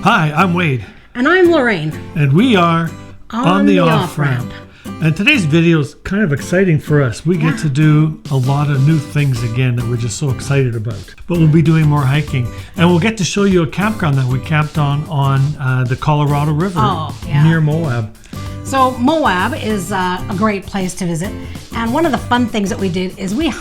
Hi, I'm Wade. And I'm Lorraine. And we are On the Off-Ramp. And today's video is kind of exciting for us. We get to do a lot of new things again that we're just so excited about. But we'll be doing more hiking. And we'll get to show you a campground that we camped on the Colorado River near Moab. So Moab is a great place to visit. And one of the fun things that we did is we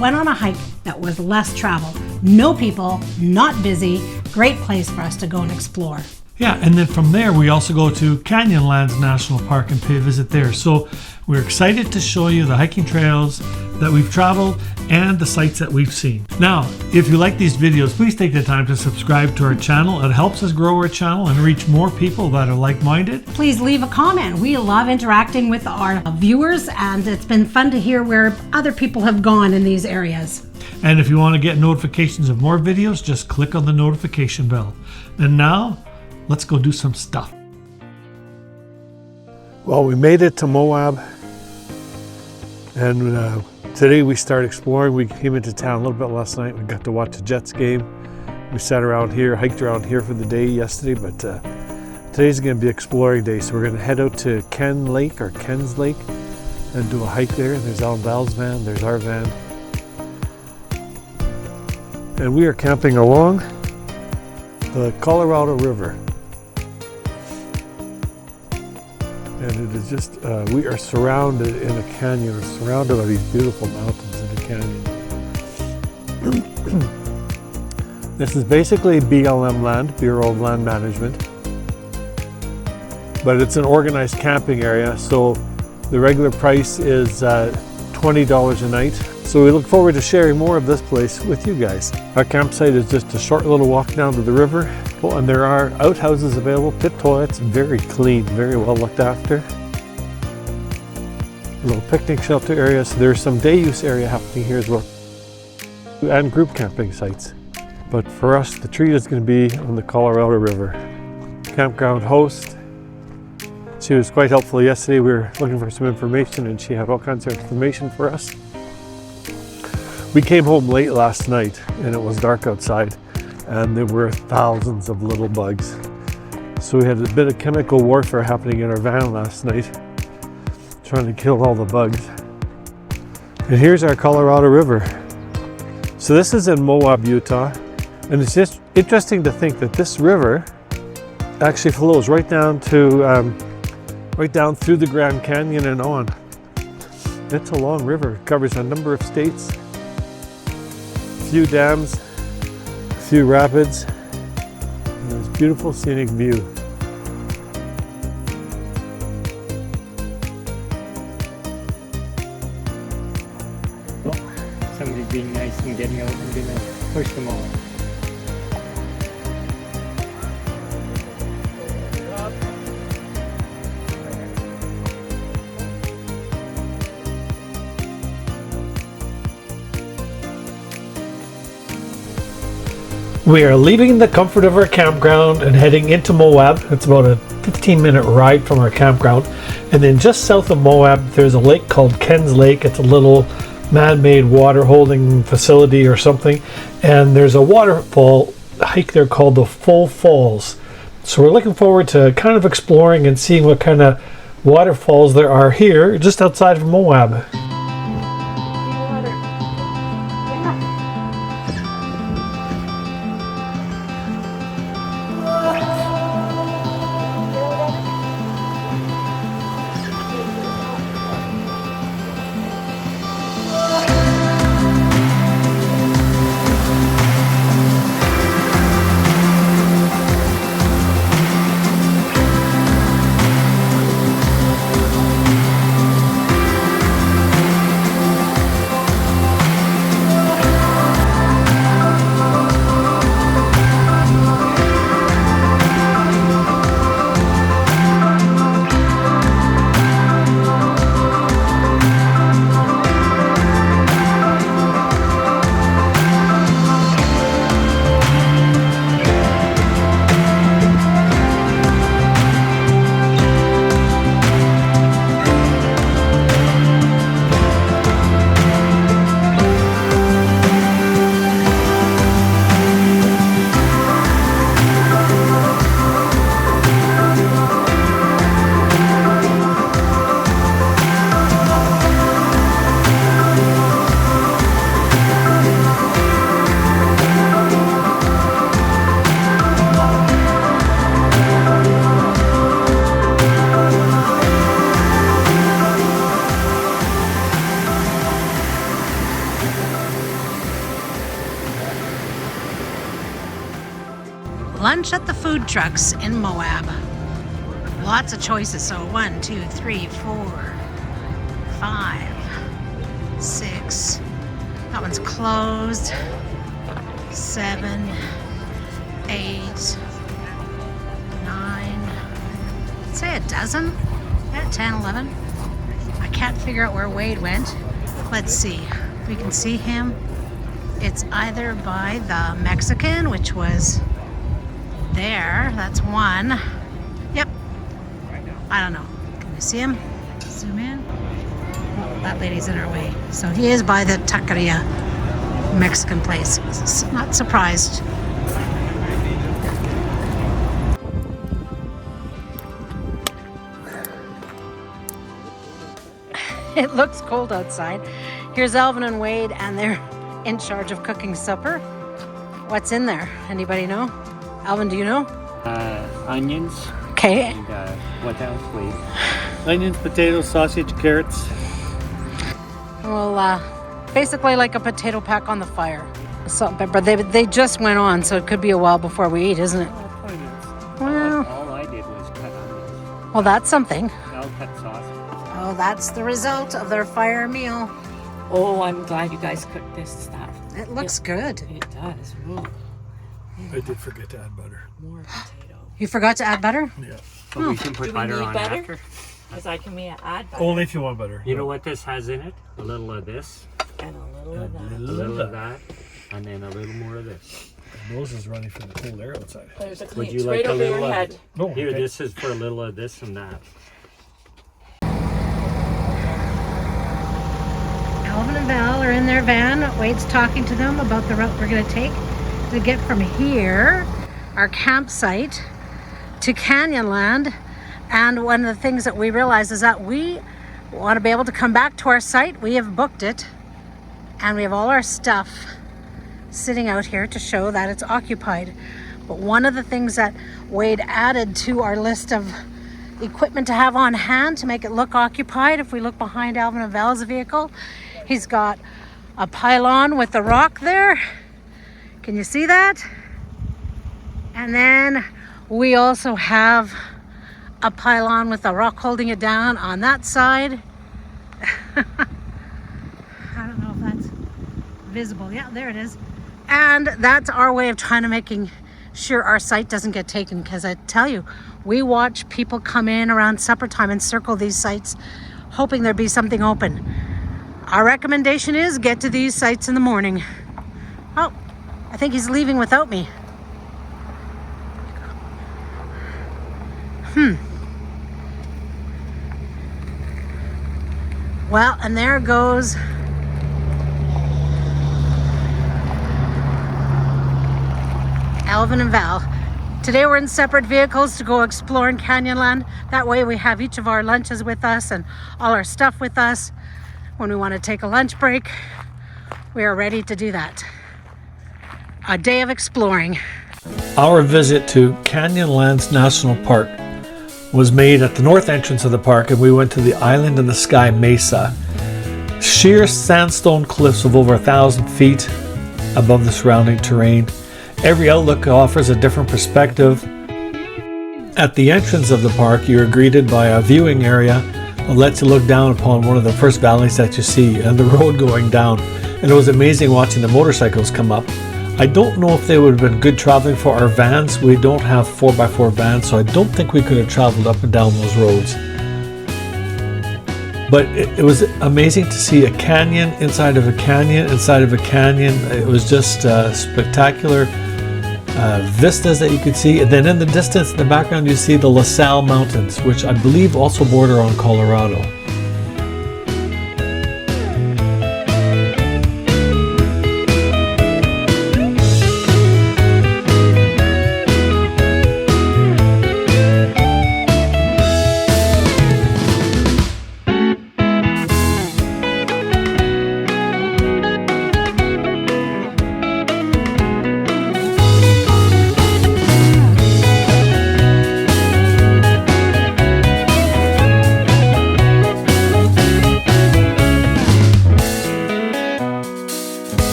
went on a hike that was less traveled. No people, not busy. Great place for us to go and explore. Yeah, and then from there we also go to Canyonlands National Park and pay a visit there. So we're excited to show you the hiking trails that we've traveled and the sites that we've seen. Now, if you like these videos, please take the time to subscribe to our channel. It helps us grow our channel and reach more people that are like-minded. Please leave a comment. We love interacting with our viewers, and it's been fun to hear where other people have gone in these areas. And if you want to get notifications of more videos, just click on the notification bell. And now, let's go do some stuff. Well, we made it to Moab, and today we start exploring. We came into town a little bit last night. We got to watch a Jets game. We sat around here, hiked around here for the day yesterday, but today's going to be exploring day. So we're going to head out to Ken's Lake and do a hike there. And there's Alan Val's van, there's our van. And we are camping along the Colorado River. And it is just, we are surrounded in a canyon, we're surrounded by these beautiful mountains in the canyon. This is basically BLM land, Bureau of Land Management. But it's an organized camping area, so the regular price is $20 a night. So we look forward to sharing more of this place with you guys. Our campsite is just a short little walk down to the river. Oh, and there are outhouses available, pit toilets, very clean, very well looked after. A little picnic shelter area, so there's some day use area happening here as well. And group camping sites. But for us, the treat is going to be on the Colorado River. Campground host, she was quite helpful yesterday. We were looking for some information and she had all kinds of information for us. We came home late last night and it was dark outside and there were thousands of little bugs. So we had a bit of chemical warfare happening in our van last night, trying to kill all the bugs. And here's our Colorado River. So this is in Moab, Utah. And it's just interesting to think that this river actually flows right down through the Grand Canyon and on. It's a long river. It covers a number of states. Few dams, a few rapids, and this beautiful scenic view. Oh, somebody being nice and getting out and gonna push them all. We are leaving the comfort of our campground and heading into Moab. It's about a 15-minute ride from our campground. And then just south of Moab, there's a lake called Ken's Lake. It's a little man-made water holding facility or something. And there's a waterfall hike there called the Faux Falls. So we're looking forward to kind of exploring and seeing what kind of waterfalls there are here just outside of Moab. Lunch at the food trucks in Moab. Lots of choices. So 1, 2, 3, 4, 5, 6. That one's closed. 7, 8, 9. Say a dozen. Yeah, 10, 11. I can't figure out where Wade went. Let's see. We can see him. It's either by the Mexican, which was there. That's one. Yep. I don't know. Can you see him? Zoom in. Oh, that lady's in our way. So he is by the Taqueria Mexican place. Not surprised. It looks cold outside. Here's Alvin and Wade, and they're in charge of cooking supper. What's in there? Anybody know? Alvin, do you know? Onions. Okay. And what else, please? Onions, potatoes, sausage, carrots. Well, basically like a potato pack on the fire. Salt and pepper. They just went on, so it could be a while before we eat, isn't it? Well, All I did was cut onions. well, that's something. I'll cut sausage. Oh, that's the result of their fire meal. Oh, I'm glad you guys cooked this stuff. It looks good. It does. Ooh, I did forget to add butter. more potato. You forgot to add butter? Yeah. But we can put Do we butter need on butter? after. Because I can add butter Only if you want butter. You know what this has in it? A little of this, and a little of that. a little of that, and then a little more of this. My nose is running from the cold air outside. There's a Would clean. you It's like right a over your little head. No, Here, okay. this is for a little of this and that. Alvin and Val are in their van. Wade's talking to them about the route we're going to take to get from here, our campsite, to Canyonland. And one of the things that we realize is that we want to be able to come back to our site. We have booked it, and we have all our stuff sitting out here to show that it's occupied. But one of the things that Wade added to our list of equipment to have on hand to make it look occupied, if we look behind Alvin and Val's vehicle, he's got a pylon with the rock there. Can you see that? And then we also have a pylon with a rock holding it down on that side. I don't know if that's visible. Yeah, there it is. And that's our way of trying to making sure our site doesn't get taken, because I tell you, we watch people come in around supper time and circle these sites hoping there'd be something open. Our recommendation is get to these sites in the morning. Oh, I think he's leaving without me. Well, and there goes Alvin and Val. Today we're in separate vehicles to go exploring Canyonland. That way we have each of our lunches with us and all our stuff with us. When we want to take a lunch break, we are ready to do that. A day of exploring. Our visit to Canyonlands National Park was made at the north entrance of the park, and we went to the Island in the Sky Mesa. Sheer sandstone cliffs of over 1,000 feet above the surrounding terrain. Every outlook offers a different perspective. At the entrance of the park, you are greeted by a viewing area that lets you look down upon one of the first valleys that you see and the road going down. And it was amazing watching the motorcycles come up. I don't know if they would have been good traveling for our vans. We don't have 4x4 vans, so I don't think we could have traveled up and down those roads. But it was amazing to see a canyon inside of a canyon inside of a canyon. It was just spectacular vistas that you could see. And then in the distance, in the background, you see the La Salle Mountains, which I believe also border on Colorado.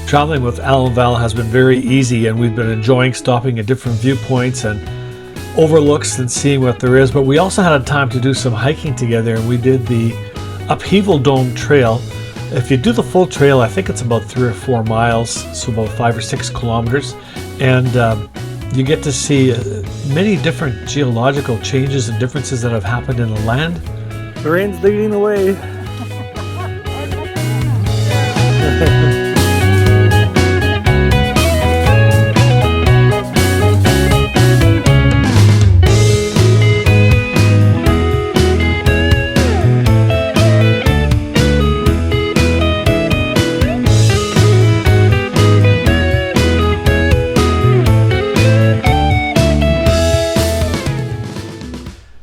Traveling with Alan Val has been very easy, and we've been enjoying stopping at different viewpoints and overlooks and seeing what there is. But we also had a time to do some hiking together, and we did the Upheaval Dome trail. If you do the full trail, I think it's about 3 or 4 miles, so about 5 or 6 kilometers, and you get to see many different geological changes and differences that have happened in the land. The rain's leading the way.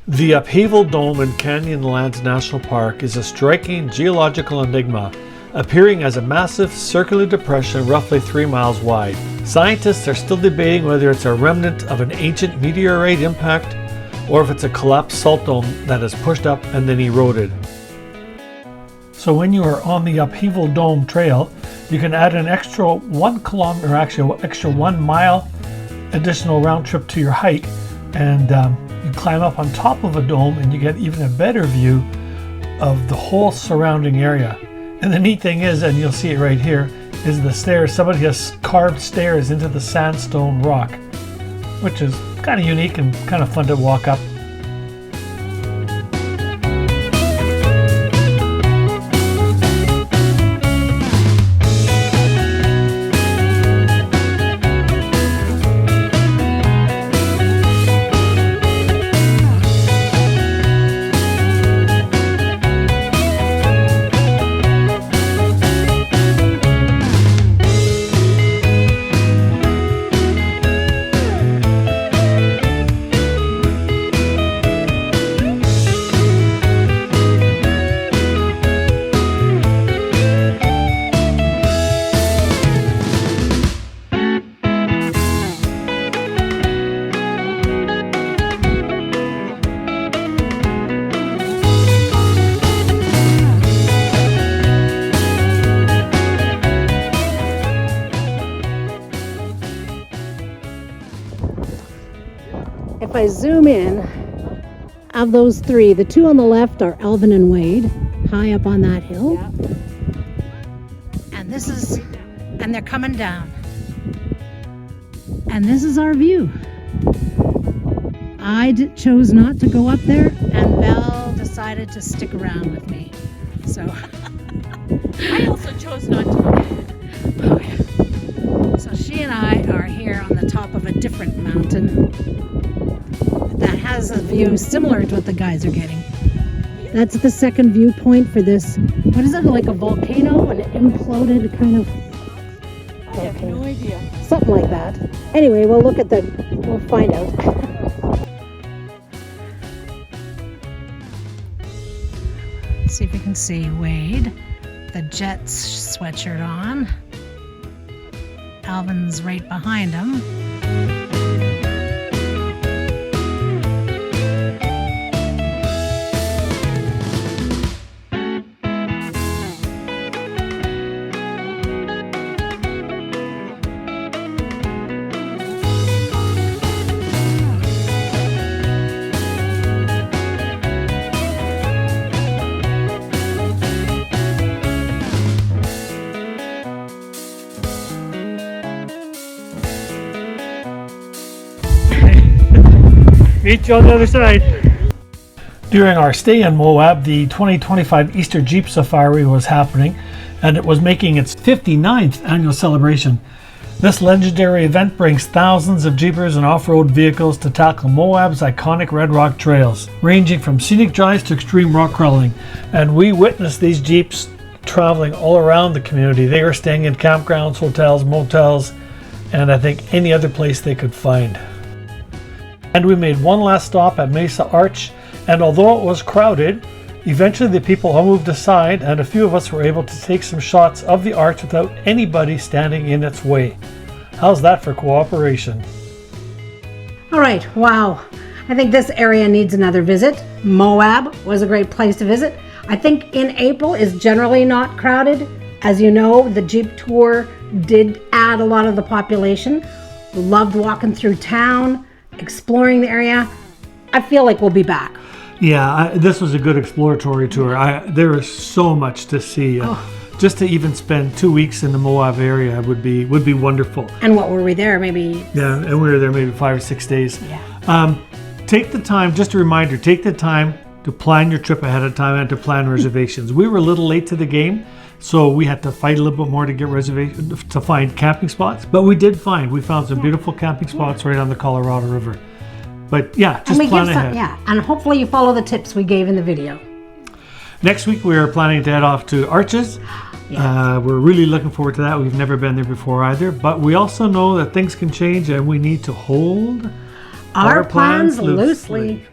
The Upheaval Dome in Canyonlands National Park is a striking geological enigma, appearing as a massive circular depression roughly 3 miles wide. Scientists are still debating whether it's a remnant of an ancient meteorite impact or if it's a collapsed salt dome that has pushed up and then eroded. So when you are on the Upheaval Dome trail, you can add an extra 1 kilometer, or actually extra 1 mile additional round trip to your hike, and you climb up on top of a dome and you get even a better view of the whole surrounding area. And the neat thing is, and you'll see it right here, is the stairs. Somebody has carved stairs into the sandstone rock, which is kind of unique and kind of fun to walk up. If I zoom in, of those three, the two on the left are Alvin and Wade, high up on that hill. And this is, and they're coming down. And this is our view. I chose not to go up there, and Val decided to stick around with me. So I also chose not to. oh yeah. So she and I are here on the top of a different mountain that has a view similar to what the guys are getting. That's the second viewpoint for this. What is it, like a volcano? An imploded kind of I have no idea. something like that. Anyway, we'll look at the, we'll find out. See if you can see Wade, the Jets sweatshirt on. Alvin's right behind him. Meet you on the other side. During our stay in Moab, the 2025 Easter Jeep Safari was happening, and it was making its 59th annual celebration. This legendary event brings thousands of Jeepers and off-road vehicles to tackle Moab's iconic red rock trails, ranging from scenic drives to extreme rock crawling. And we witnessed these Jeeps traveling all around the community. They were staying in campgrounds, hotels, motels, and I think any other place they could find. And we made one last stop at Mesa Arch, and although it was crowded, eventually the people all moved aside, and a few of us were able to take some shots of the arch without anybody standing in its way. How's that for cooperation? All right, wow. I think this area needs another visit. Moab was a great place to visit. I think in April is generally not crowded, As you know, the Jeep tour did add a lot of the population. Loved walking through town, exploring the area. I feel like we'll be back. Yeah, this was a good exploratory tour. There is so much to see. Just to even spend 2 weeks in the Moab area would be wonderful. And what were we there? Maybe. Yeah, and we were there maybe 5 or 6 days. Yeah. Take the time, just a reminder, take the time to plan your trip ahead of time and to plan reservations. We were a little late to the game, so we had to fight a little bit more to get reservations, to find camping spots. But we found some beautiful camping spots right on the Colorado River. But yeah, just plan ahead. And hopefully you follow the tips we gave in the video. Next week we are planning to head off to Arches. Yes. We're really looking forward to that. We've never been there before either, but we also know that things can change and we need to hold Our plans loosely.